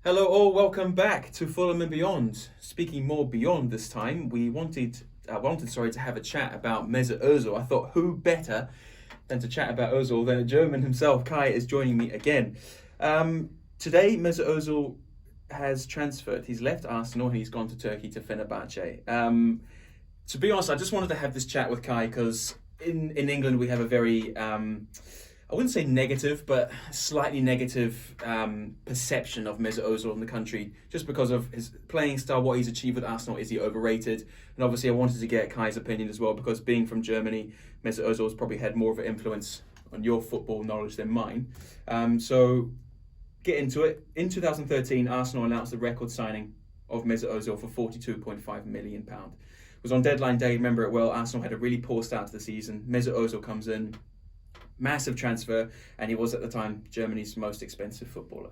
Hello all, welcome back to Fulham and Beyond. Speaking more beyond this time, I wanted to have a chat about Mesut Ozil. I thought who better than to chat about Ozil than a German himself. Kai is joining me again. Today, Mesut Ozil has transferred. He's left Arsenal and he's gone to Turkey to Fenerbahce. To be honest, I just wanted to have this chat with Kai because in England we have a very I wouldn't say negative, but slightly negative perception of Mesut Ozil in the country just because of his playing style, what he's achieved with Arsenal. Is he overrated? And obviously, I wanted to get Kai's opinion as well because being from Germany, Mesut Ozil has probably had more of an influence on your football knowledge than mine. So, get into it. In 2013, Arsenal announced the record signing of Mesut Ozil for £42.5 million. It was on deadline day, remember it well. Arsenal had a really poor start to the season. Mesut Ozil comes in, massive transfer, and he was at the time Germany's most expensive footballer.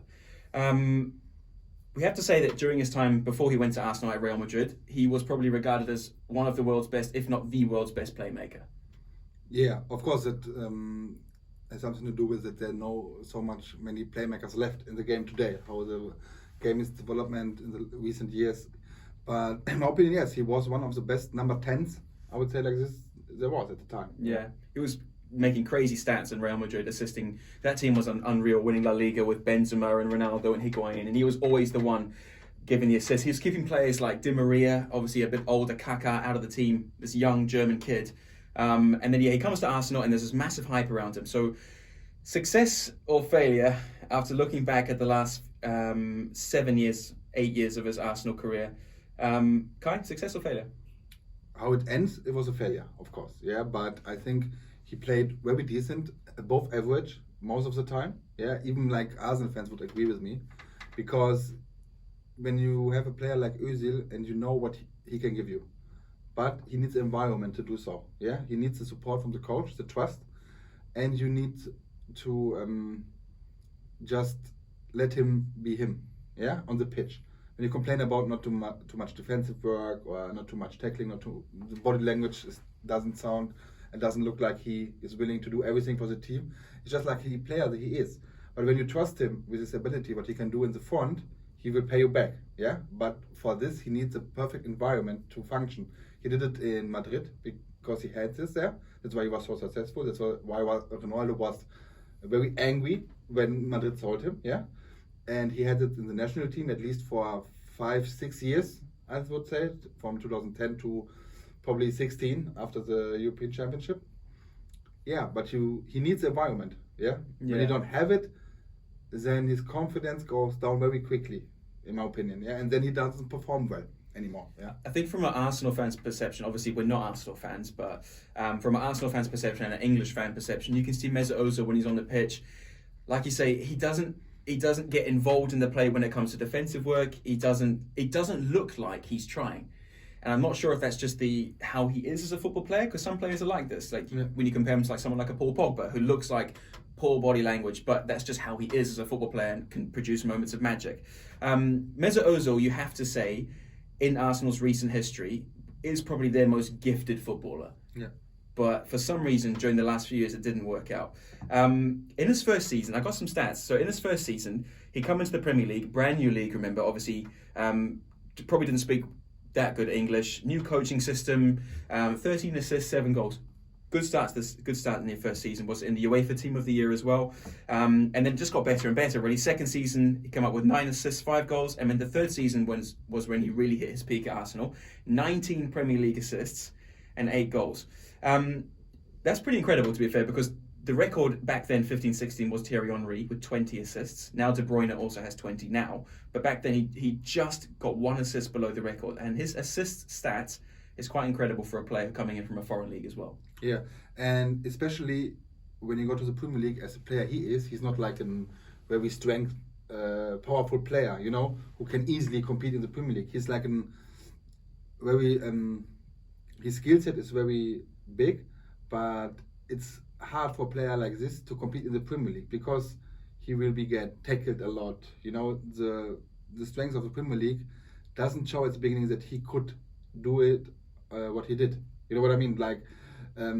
We have to say that during his time before he went to Arsenal at Real Madrid, he was probably regarded as one of the world's best, if not the world's best playmaker. Yeah, of course, that has something to do with that there are many playmakers left in the game today, how the game is development in the recent years. But in my opinion, yes, he was one of the best number 10s, I would say like this, there was at the time. Yeah, he was making crazy stats in Real Madrid, assisting. That team was unreal, winning La Liga with Benzema and Ronaldo and Higuain, and he was always the one giving the assists. He was keeping players like Di Maria, obviously a bit older, Kaká, out of the team, this young German kid. And then he comes to Arsenal and there's this massive hype around him. So success or failure, after looking back at the last 7 years, 8 years of his Arsenal career, Kai, success or failure? How it ends, it was a failure, of course. Yeah, but I think he played very decent, above average most of the time. Yeah, even like Arsenal fans would agree with me, because when you have a player like Özil and you know what he can give you, but he needs the environment to do so. Yeah, he needs the support from the coach, the trust, and you need to just let him be him. Yeah, on the pitch. When you complain about not too much defensive work or not too much tackling, the body language doesn't sound and doesn't look like he is willing to do everything for the team. It's just like the player that he is. But when you trust him with his ability, what he can do in the front, he will pay you back. Yeah. But for this, he needs a perfect environment to function. He did it in Madrid because he had this there. That's why he was so successful. That's why Ronaldo was very angry when Madrid sold him. Yeah. And he had it in the national team at least for 5-6 years, I would say, from 2010 to probably 16 after the European Championship. Yeah, but he needs the environment. Yeah, when you don't have it, then his confidence goes down very quickly, in my opinion. Yeah, and then he doesn't perform well anymore. Yeah, I think from an Arsenal fan's perception, obviously we're not Arsenal fans, but from an Arsenal fan's perception and an English fan perception, you can see Mesut Ozil when he's on the pitch. Like you say, he doesn't get involved in the play when it comes to defensive work. It doesn't look like he's trying. And I'm not sure if that's just how he is as a football player, because some players are like this. Like when you compare him to like someone like a Paul Pogba, who looks like poor body language, but that's just how he is as a football player and can produce moments of magic. Mesut Ozil, you have to say, in Arsenal's recent history, is probably their most gifted footballer. yeah, But for some reason, during the last few years, it didn't work out. In his first season, I got some stats. So in his first season, he come into the Premier League, brand new league, remember, obviously, probably didn't speak that good English. New coaching system, 13 assists, 7 goals. Good start in the first season. Was in the UEFA Team of the Year as well, and then just got better and better. Really, second season he came up with 9 assists, 5 goals, and then the third season was when he really hit his peak at Arsenal. 19 Premier League assists and 8 goals. That's pretty incredible, to be fair, because the record back then, 15-16, was Thierry Henry with 20 assists. Now De Bruyne also has 20 now. But back then, he just got 1 assist below the record. And his assist stats is quite incredible for a player coming in from a foreign league as well. yeah, and especially when you go to the Premier League as a player, he's not like a very strength, powerful player, who can easily compete in the Premier League. He's like a very his skill set is very big, but it's hard for a player like this to compete in the Premier League because he will be get tackled a lot. The strength of the Premier League doesn't show at the beginning that he could do it what he did. You know what I mean? Like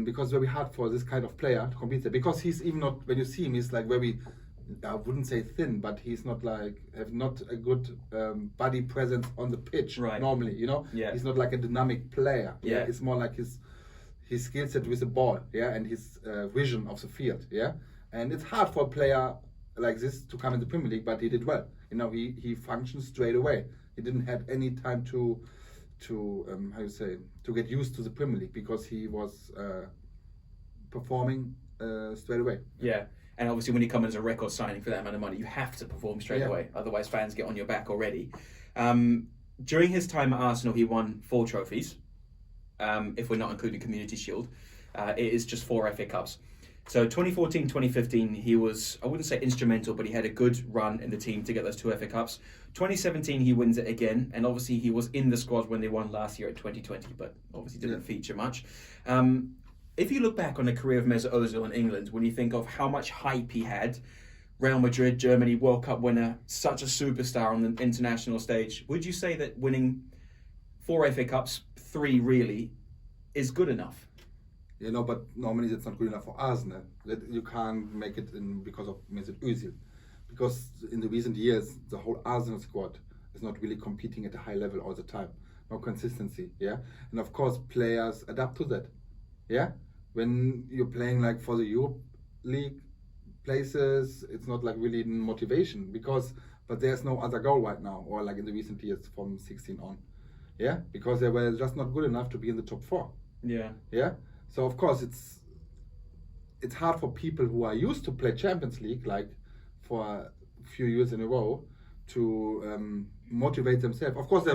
because it's very hard for this kind of player to compete there because he's even not, when you see him, he's like very I wouldn't say thin, but he's not like have not a good body presence on the pitch Right. normally. You know, Yeah. he's not like a dynamic player. Yeah. It's more like his skill set with the ball. Yeah, and his vision of the field. Yeah, and it's hard for a player like this to come in the Premier League, but he did well. You know, he functioned straight away. He didn't have any time to how you say, to get used to the Premier League, because he was performing straight away. Yeah. And obviously, when you come in as a record signing for that amount of money, you have to perform straight Yeah. away. Otherwise, fans get on your back already. During his time at Arsenal, he won 4 trophies. If we're not including Community Shield, it is just 4 FA Cups. So 2014, 2015, he was, I wouldn't say instrumental, but he had a good run in the team to get those 2 FA Cups. 2017, he wins it again. And obviously, he was in the squad when they won last year at 2020, but obviously didn't feature much. If you look back on the career of Mesut Ozil in England, when you think of how much hype he had, Real Madrid, Germany, World Cup winner, such a superstar on the international stage, would you say that winning 4 FA Cups, 3 really, is good enough? You know, but normally that's not good enough for Arsenal. That you can't make it in because of Mesut Özil, because in the recent years the whole Arsenal squad is not really competing at a high level all the time. No consistency, yeah. And of course, players adapt to that, yeah. When you're playing like for the Europe League places, it's not like really motivation, but there's no other goal right now, or like in the recent years from 16 on, yeah, because they were just not good enough to be in the top 4. Yeah. Yeah. So of course it's hard for people who are used to play Champions League like for a few years in a row to motivate themselves. Of course,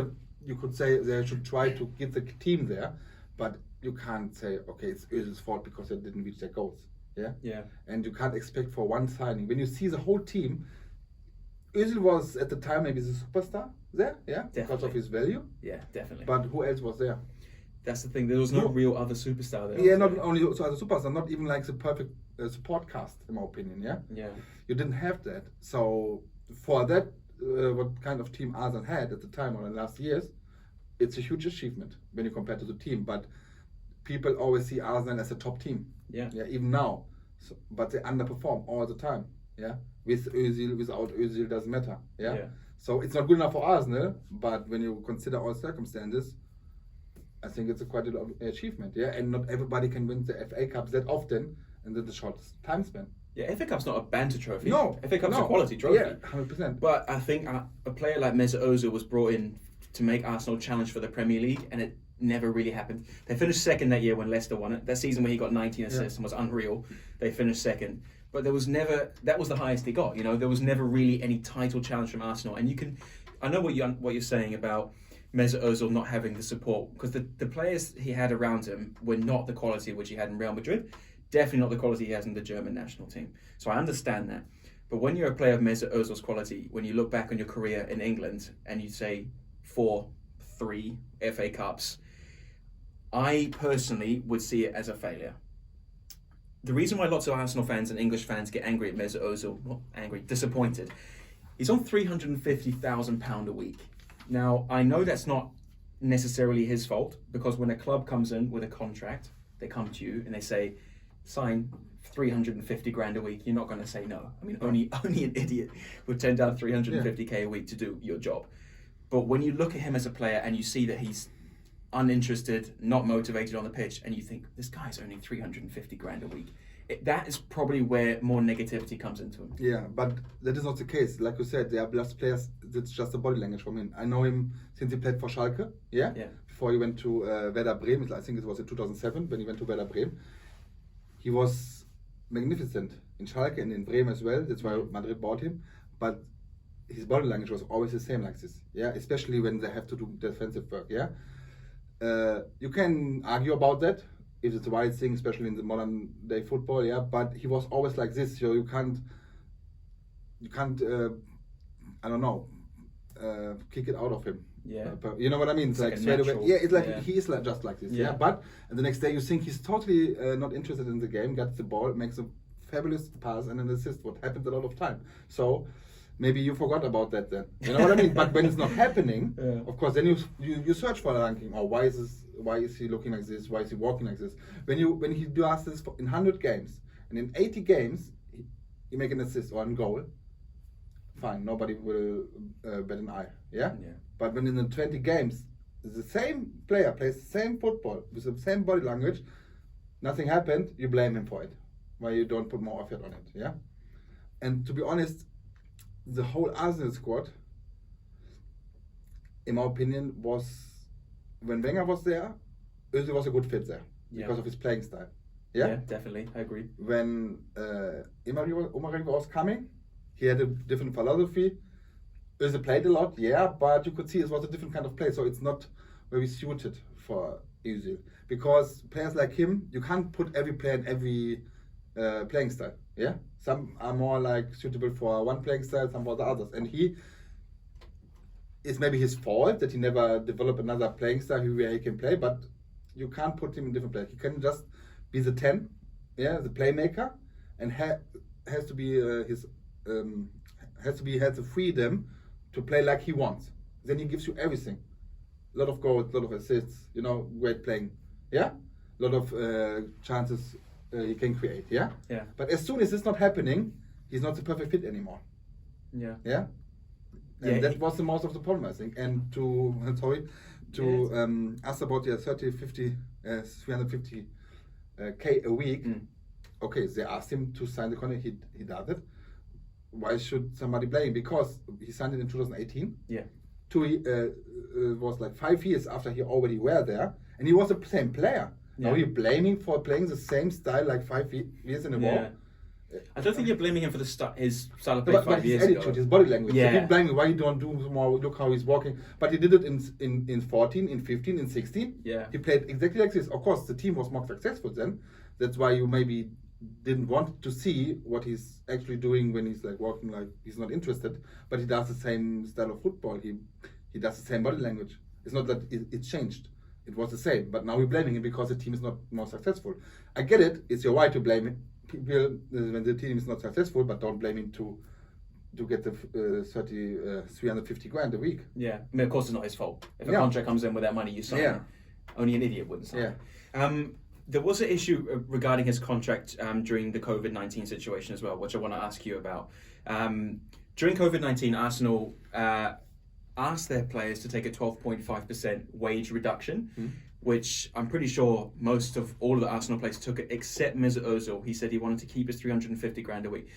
you could say they should try to get the team there, but you can't say, okay, it's Özil's fault because they didn't reach their goals. Yeah. Yeah. And you can't expect for one signing. When you see the whole team, Özil was at the time maybe the superstar there, yeah, because Definitely. of his value. Yeah, definitely. But who else was there? That's the thing. There was no real other superstar there. Yeah, not only so as a superstar, not even like the perfect support cast, in my opinion. Yeah, Yeah. you didn't have that. So for that, what kind of team Arsenal had at the time or in the last years, it's a huge achievement when you compare to the team. But people always see Arsenal as a top team. Yeah. Yeah, even now. So, but they underperform all the time. Yeah, with Özil, without Özil, doesn't matter. Yeah? Yeah. So it's not good enough for Arsenal. But when you consider all circumstances, I think it's quite an achievement, yeah. And not everybody can win the FA Cups that often and in the shortest time span. Yeah, FA Cup's not a banter trophy. No, FA Cup's no. a quality trophy. Yeah, 100%. But I think a player like Mesut Ozil was brought in to make Arsenal challenge for the Premier League, and it never really happened. They finished second that year when Leicester won it. That season when he got 19 assists and was unreal, they finished second. But there was never, that was the highest he got. You know, there was never really any title challenge from Arsenal. And I know what you're saying about Mesut Ozil not having the support, because the players he had around him were not the quality which he had in Real Madrid, definitely not the quality he has in the German national team. So I understand that. But when you're a player of Mesut Ozil's quality, when you look back on your career in England and you say 3 FA Cups, I personally would see it as a failure. The reason why lots of Arsenal fans and English fans get angry at Mesut Ozil, not angry, disappointed, he's on £350,000 a week. Now, I know that's not necessarily his fault, because when a club comes in with a contract, they come to you and they say, sign 350 grand a week, you're not going to say no. I mean, only an idiot would turn down 350k a week to do your job. But when you look at him as a player and you see that he's uninterested, not motivated on the pitch, and you think, this guy's earning 350 grand a week, that is probably where more negativity comes into him. Yeah, but that is not the case. Like you said, there are just players, it's just a body language from him. I know him since he played for Schalke, yeah? Before he went to Werder Bremen, I think it was in 2007 when he went to Werder Bremen. He was magnificent in Schalke and in Bremen as well. That's why Madrid bought him. But his body language was always the same like this, yeah? Especially when they have to do defensive work, yeah? You can argue about that, if it's the right thing, especially in the modern day football, yeah. But he was always like this, so you can't, I don't know, kick it out of him. Yeah. You know what I mean? It's like like straight away. natural, Yeah, it's like he is like, just like this. Yeah. Yeah. But and the next day you think he's totally not interested in the game, gets the ball, makes a fabulous pass and an assist. What happens a lot of time. So maybe you forgot about that then. You know what I mean? But when it's not happening, of course, then you search for the ranking. Oh, why is he looking like this? Why is he walking like this? When he does this in 100 games and in 80 games, you make an assist or a goal, fine, nobody will bat an eye. Yeah? Yeah. But when in the 20 games, the same player plays the same football with the same body language, nothing happened, you blame him for it. Why you don't put more effort on it. Yeah? And to be honest, the whole Arsenal squad, in my opinion, was, when Wenger was there, Özil was a good fit there because of his playing style. Yeah, definitely. I agree. When Emery was coming, he had a different philosophy. Özil played a lot, but you could see it was a different kind of play, so it's not very suited for Özil. Because players like him, you can't put every player in every playing style. Yeah, some are more like suitable for one playing style, some for the others, and it's maybe his fault that he never developed another playing style where he can play, but you can't put him in different players. He can just be the 10, the playmaker, and has to be has the freedom to play like he wants. Then he gives you everything. A lot of goals, a lot of assists, great playing. Yeah? A lot of chances he can create. Yeah? Yeah. But as soon as it's not happening, he's not the perfect fit anymore. Yeah. Yeah? And that was the most of the problem, I think. And to ask about 350 K a week. Okay, they asked him to sign the contract. He does it. Why should somebody blame him? Because he signed it in 2018. Yeah. Was like 5 years after he already were there, and he was the same player. Yeah. Now you're blaming for playing the same style like 5 years in a row. I don't think you're blaming him for his style of play but 5 his years attitude, ago. his body language. Yeah. So people blame him, why you don't do more, look how he's walking. But he did it in 14, in 15, in 16. Yeah. He played exactly like this. Of course, the team was more successful then. That's why you maybe didn't want to see what he's actually doing when he's like walking like he's not interested. But he does the same style of football. He does the same body language. It's not that it changed. It was the same. But now we're blaming him because the team is not more successful. I get it. It's your right to blame it. People, when the team is not successful, but don't blame him to get the 350 grand a week. Yeah, I mean, of course it's not his fault. If a contract comes in with that money, you sign it. Only an idiot wouldn't sign it. There was an issue regarding his contract during the COVID-19 situation as well, which I want to ask you about. During COVID-19, Arsenal asked their players to take a 12.5% wage reduction, which I'm pretty sure most of all of the Arsenal players took it, except Mesut Ozil. He said he wanted to keep his 350 grand a week.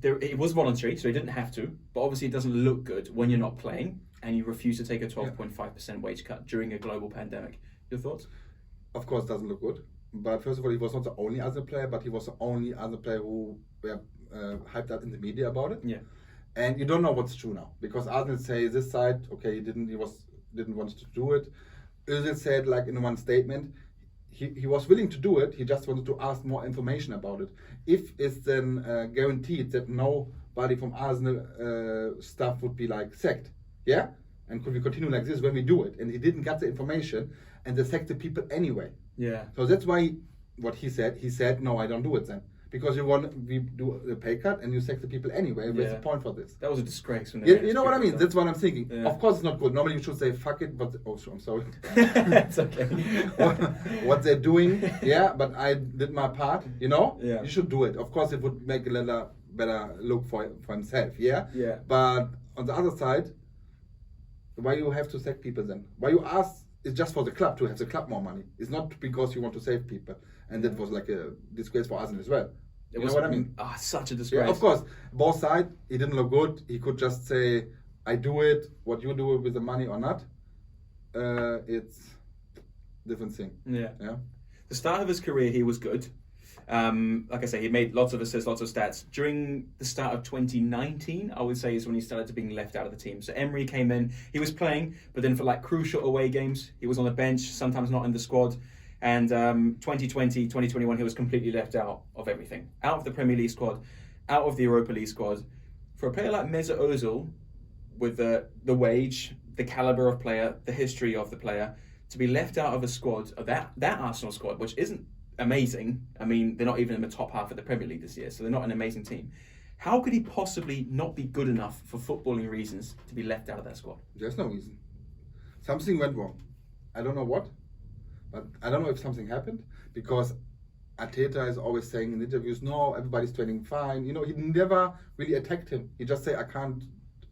It was voluntary, so he didn't have to, but obviously it doesn't look good when you're not playing and you refuse to take a 12.5% wage cut during a global pandemic. Your thoughts? Of course, it doesn't look good. But first of all, he was not the only other player, but he was the only other player who were hyped up in the media about it. Yeah. And you don't know what's true now, because Arsenal say this side, okay, he didn't want to do it. Özil said, like in one statement, he was willing to do it. He just wanted to ask more information about it. If it's then guaranteed that nobody from Arsenal staff would be like sacked, and could we continue like this when we do it? And he didn't get the information, and they sacked the people anyway. Yeah. So that's why what he said, no, I don't do it then. Because we do a pay cut and you sack the people anyway. What's the point for this? That was a disgrace. When you know what I mean? That's what I'm thinking. Yeah. Of course it's not good. Normally you should say fuck it, but I'm sorry. It's okay. what they're doing, but I did my part, Yeah. You should do it. Of course it would make a better look for himself, Yeah. But on the other side, why you have to sack people then? Why you ask? It's just for the club to have the club more money. It's not because you want to save people. And that was like a disgrace for Arsenal as well. You know what I mean? Such a disgrace. Yeah, of course. Both sides, he didn't look good. He could just say, I do it, what you do with the money or not. It's a different thing. Yeah. Yeah. The start of his career, he was good. Like I say, he made lots of assists, lots of stats. During the start of 2019, I would say is when he started to being left out of the team. So Emery came in, he was playing, but then for like crucial away games, he was on the bench, sometimes not in the squad. And 2020, 2021, he was completely left out of everything. Out of the Premier League squad, out of the Europa League squad. For a player like Mesut Ozil, with the wage, the caliber of player, the history of the player, to be left out of a squad, of that Arsenal squad, which isn't amazing. I mean, they're not even in the top half of the Premier League this year, so they're not an amazing team. How could he possibly not be good enough for footballing reasons to be left out of that squad? There's no reason. Something went wrong. I don't know what, but I don't know if something happened, because Arteta is always saying in interviews, no, everybody's training fine. You know, he never really attacked him. He just said, I can't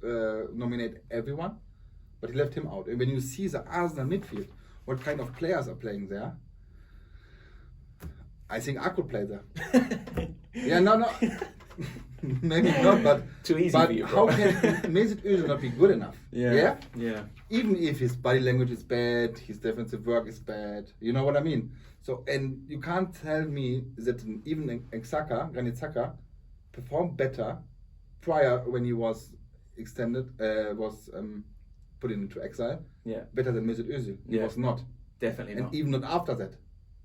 nominate everyone, but he left him out. And when you see the Arsenal midfield, what kind of players are playing there, I think I could play there. Yeah, no. Maybe not, but too easy but for you, how bro. can Mesut Özil not be good enough? Yeah. Even if his body language is bad, his defensive work is bad, you know what I mean? So, and you can't tell me that even Granit Xhaka performed better prior when he was extended, put into exile. Yeah. Better than Mesut Özil. He Yeah. was not. Definitely And not. even not after that.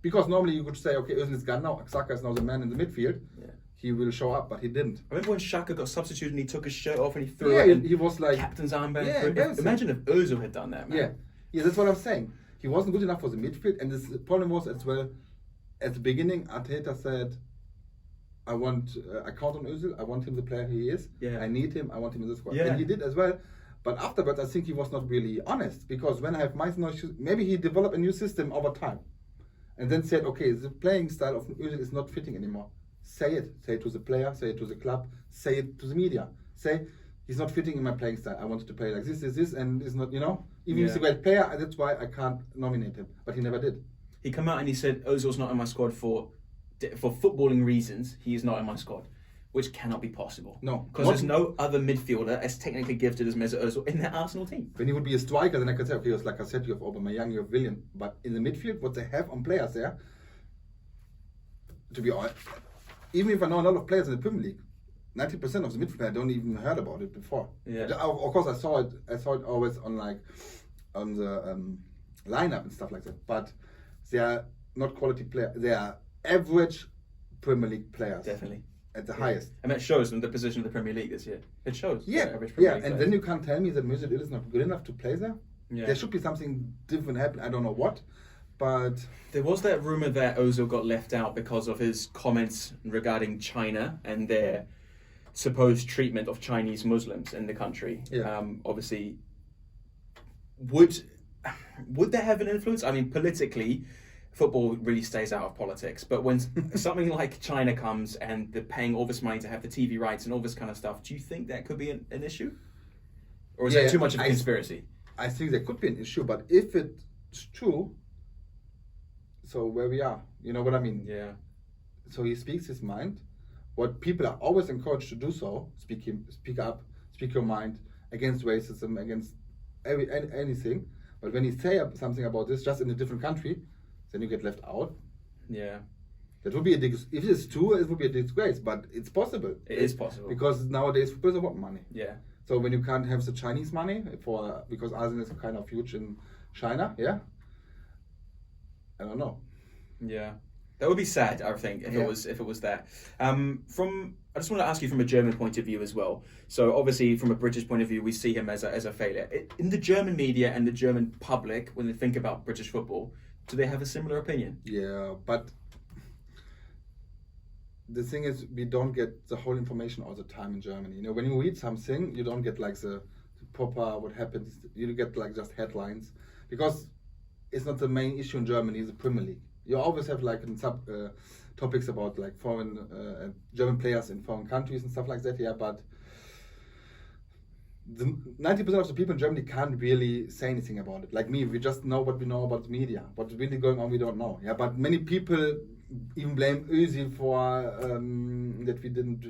Because normally you could say, okay, Özil is gone now, Xhaka is now the man in the midfield. Yeah. He will show up, but he didn't. I remember when Xhaka got substituted and he took his shirt off and he threw Yeah, it. And he was like, captain's armband. Yeah, threw it. embarrassing. Imagine if Ozil had done that, man. yeah, that's what I'm saying. He wasn't good enough for the midfield, and the problem was as well, at the beginning, Arteta said, I count on Özil, I want him the player he is, Yeah. I need him, I want him in the squad. Yeah. And he did as well, but afterwards I think he was not really honest, because when I have my issues, maybe he developed a new system over time, and then said, okay, the playing style of Özil is not fitting anymore. Say it to the player, say it to the club, say it to the media. Say, he's not fitting in my playing style. I wanted to play like this, and it's not, you know. Even if he's a great player, that's why I can't nominate him. But he never did. He come out and he said Ozil's not in my squad for footballing reasons. He is not in my squad, which cannot be possible. No. Because there's no other midfielder as technically gifted as Mesut Ozil in that Arsenal team. When he would be a striker, then I could say, okay, like I said, you have Aubameyang, you have Willian. But in the midfield, what they have on players there, to be honest, even if I know a lot of players in the Premier League, 90% of the midfield I don't even heard about it before. Yeah. Of course, I saw it always on the lineup and stuff like that. But they are not quality players. They are average Premier League players. Definitely. At the highest. And that shows them the position of the Premier League this year. It shows. Yeah, average Premier League and players. then you can't tell me that Mesut Özil is not good enough to play there. Yeah. There should be something different happen. I don't know what, but There was that rumour that Ozil got left out because of his comments regarding China and their supposed treatment of Chinese Muslims in the country. Yeah. Obviously, would that have an influence? I mean, politically, football really stays out of politics. But when something like China comes and they're paying all this money to have the TV rights and all this kind of stuff, do you think that could be an issue? Or is that too much of a conspiracy? I think there could be an issue, but if it's true, so where we are, you know what I mean? Yeah. So he speaks his mind. What people are always encouraged to do so, speak up, speak your mind against racism, against anything. But when you say something about this just in a different country, then you get left out. Yeah. That would be if it's true, it would be a disgrace, but it's possible. It is possible. Because nowadays people want money. Yeah. So when you can't have the Chinese money because Arsenal is kind of huge in China, yeah. I don't know. Yeah, that would be sad. I think if it was that. I just want to ask you from a German point of view as well. So obviously, from a British point of view, we see him as a failure. In the German media and the German public, when they think about British football, do they have a similar opinion? Yeah, but the thing is, we don't get the whole information all the time in Germany. You know, when you read something, you don't get like the proper what happens. You get like just headlines because it's not the main issue in Germany. It's the Premier League. You always have like in topics about like foreign German players in foreign countries and stuff like that. Yeah, but 90% of the people in Germany can't really say anything about it. Like me, we just know what we know about the media. What's really going on, we don't know. Yeah, but many people even blame Özil for that we didn't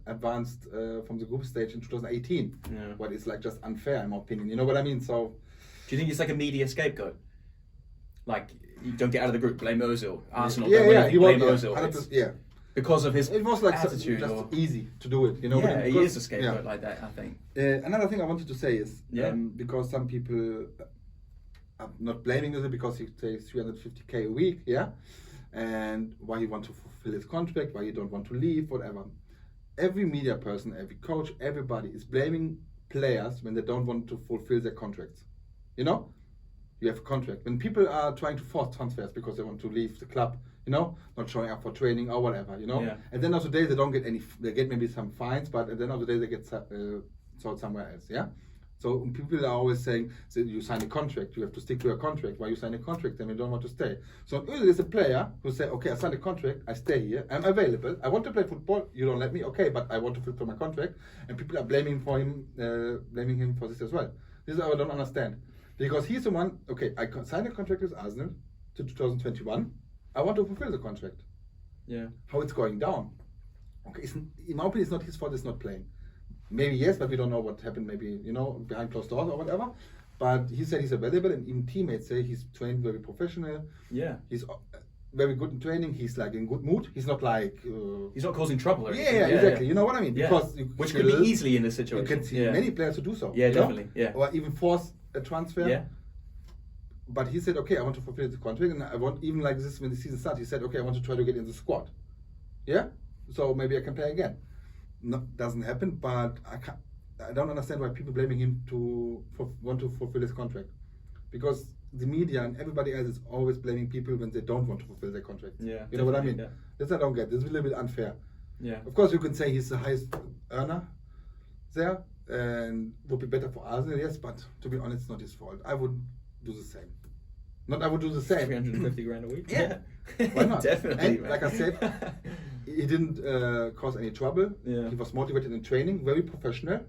advance from the group stage in 2018. Yeah. What is like just unfair in my opinion. You know what I mean? So, do you think it's like a media scapegoat? Like you don't get out of the group, blame Ozil. Arsenal, yeah, don't win yeah, anything, blame Ozil. Yeah. Because of his It was like attitude. just easy to do it, you know. Yeah, he is a yeah. scapegoat like that, I think. Another thing I wanted to say is Yeah. because some people are not blaming Özil because he takes 350k a week, yeah, and why he want to fulfill his contract, why he don't want to leave, whatever. Every media person, every coach, everybody is blaming players when they don't want to fulfill their contracts. You know, you have a contract. When people are trying to force transfers because they want to leave the club, you know, not showing up for training or whatever, you know. Yeah. At the end of the day, they don't get any. They get maybe some fines, but at the end of the day, they get sold somewhere else. Yeah. So people are always saying, so you sign a contract, you have to stick to a contract. Why you sign a contract, then you don't want to stay. So Özil is a player who say, okay, I signed a contract, I stay here, I'm available, I want to play football, you don't let me, okay, but I want to fulfill my contract, and people are blaming him for this as well. This I don't understand, because he's the one. Okay, I signed a contract with Arsenal to 2021. I want to fulfill the contract. Yeah. How it's going down? Okay, in my opinion, it's not his fault. It's not playing. Maybe yes, but we don't know what happened. Maybe behind closed doors or whatever. But he said he's available, and even teammates say he's trained very professional. Yeah. He's very good in training. He's like in good mood. He's not like he's not causing trouble or anything. yeah, exactly. You know what I mean? Yeah. Because which could be easily in this situation. You can see many players who do so. Yeah, definitely. Yeah. Or even force a transfer. Yeah. But he said, okay, I want to fulfill the contract, and I want, even like this when the season starts, he said, okay, I want to try to get in the squad. Yeah, so maybe I can play again. No, doesn't happen, but I don't understand why people blaming him want to fulfill his contract, because the media and everybody else is always blaming people when they don't want to fulfill their contract. Yeah, you know what I mean? Yeah. This I don't get. This is a little bit unfair. Yeah. Of course, you can say he's the highest earner there, and would be better for Arsenal, yes, but to be honest, it's not his fault. I would do the same. I would do the same. 350 grand a week. Yeah. Why not? Definitely. And man. like I said, he didn't cause any trouble. Yeah. He was motivated in training, very professional.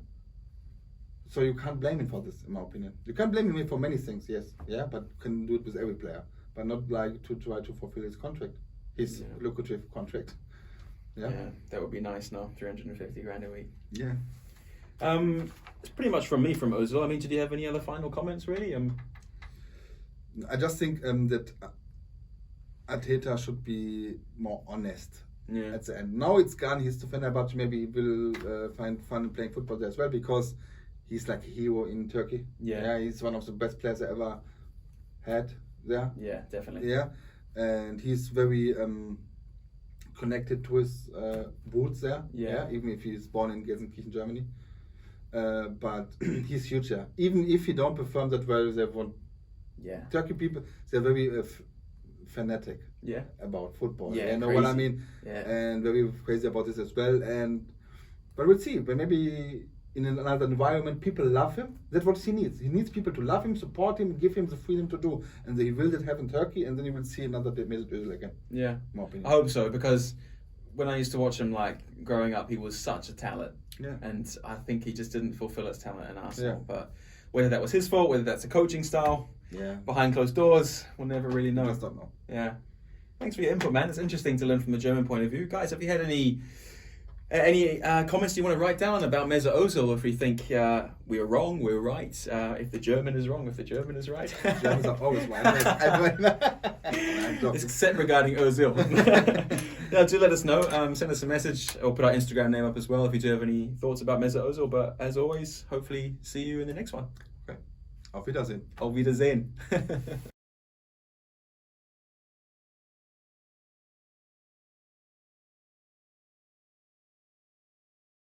So you can't blame him for this, in my opinion. You can blame him for many things, yes, yeah, but you can do it with every player, but not like to try to fulfill his contract, his lucrative contract. Yeah. Yeah, that would be nice. No, 350 grand a week. Yeah. It's pretty much from me from Ozil. I mean, did you have any other final comments, really? I just think that Arteta should be more honest at the end. Now it's gone. He's to Fenerbahce. Maybe he will find fun playing football there as well, because he's like a hero in Turkey. Yeah, he's one of the best players I ever had there. Yeah, definitely. Yeah, and he's very connected to his roots there. Yeah, even if he's born in Gelsenkirchen, Germany. But he's huge there. Even if he don't perform that well, they won't. Yeah. Turkey people, they're very fanatic about football. Yeah, you know crazy. what I mean? Yeah. And very crazy about this as well. But we'll see. But maybe in another environment, people love him. That's what he needs. He needs people to love him, support him, give him the freedom to do. And he will have in Turkey, and then you will see another Mesut Özil again. Yeah. In my opinion. I hope so, because when I used to watch him, like, growing up, he was such a talent. Yeah. And I think he just didn't fulfill his talent in Arsenal. Yeah. But whether that was his fault, whether that's a coaching style, behind closed doors, we'll never really know. I just don't know. Yeah. Thanks for your input, man. It's interesting to learn from the German point of view. Guys, have you had any comments you want to write down about Mesut Ozil? If you think we were wrong, we were right. If the German is wrong, if the German is right. Germans are always right. It's set regarding Ozil. Yeah, do let us know. Send us a message, or put our Instagram name up as well if you do have any thoughts about Mesut Ozil. But as always, hopefully see you in the next one. Okay. Auf Wiedersehen. Auf Wiedersehen.